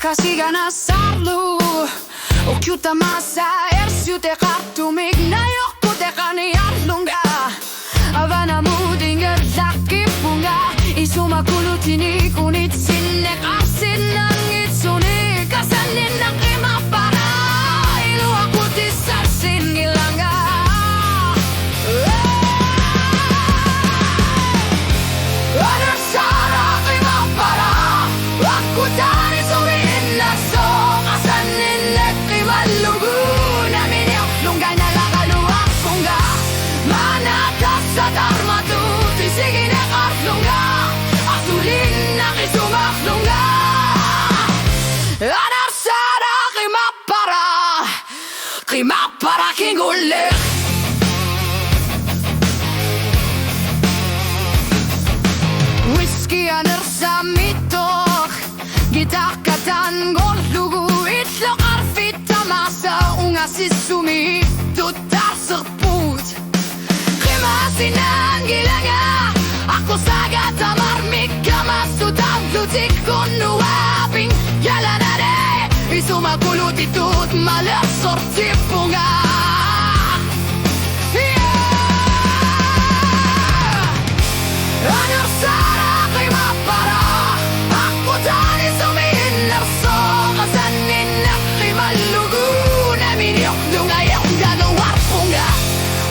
Kasi ganasarlu O kyuta masa ersyute kartumig Nayok pute kani arlunga Avana mudinga laki punga Isuma kulutini kunit sinne kapsin nangit suni Kasanin na kima para Ilu aku tisarsin ngilanga Anar sara kima para Aku tani sumiin na so Kasanin na kima lugu Namin yung lunga na lakaluwa kunga Manatas sa dharma tu Tisigi na karlunga Asulin na kisumak lunga Anar sara kima para kingulik Whiskey anar sa mitok Gitak katan gollugu Itlok arfita masa Unga sisumi Tutar serput Kima sinangilanga Ako saga tamar mikama Sudam lutik kunuaping Yalanare Isuma kulutitut Maler sorti punga Anar sara kima para Aku tani sumiin narso Kasanin na kima lugu Namin yung lunga yung gagawar punga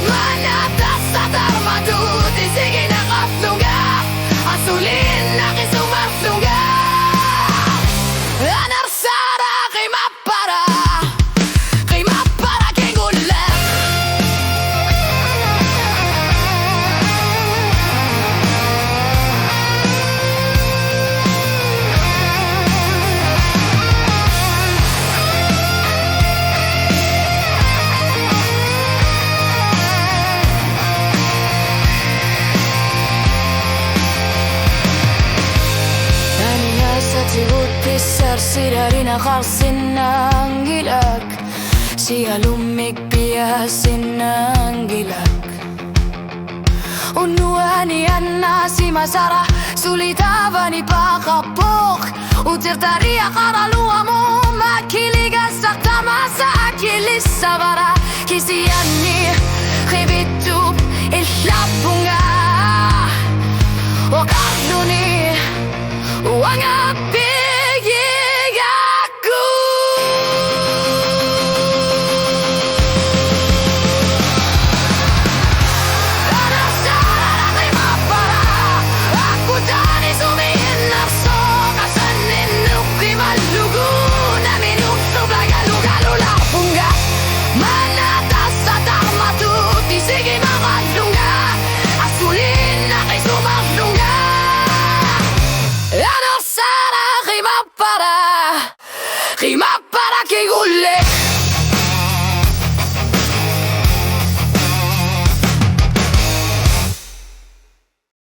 Manatas sa dharma tu Tisigi na kaplunga Asulin na kisumar lunga Anar sara kima para kingulik Sirari na karsin ng gilak Siya lumigpiyasin ng gilak Unuan niyan na si Masara Sulitaba ni Pakapok Utirtaria karalua mo Makiligas sakta masa akilis sabara Kisiyan ni Khibitub Ihlapunga Wakarluni Wangapi Rima para kingulik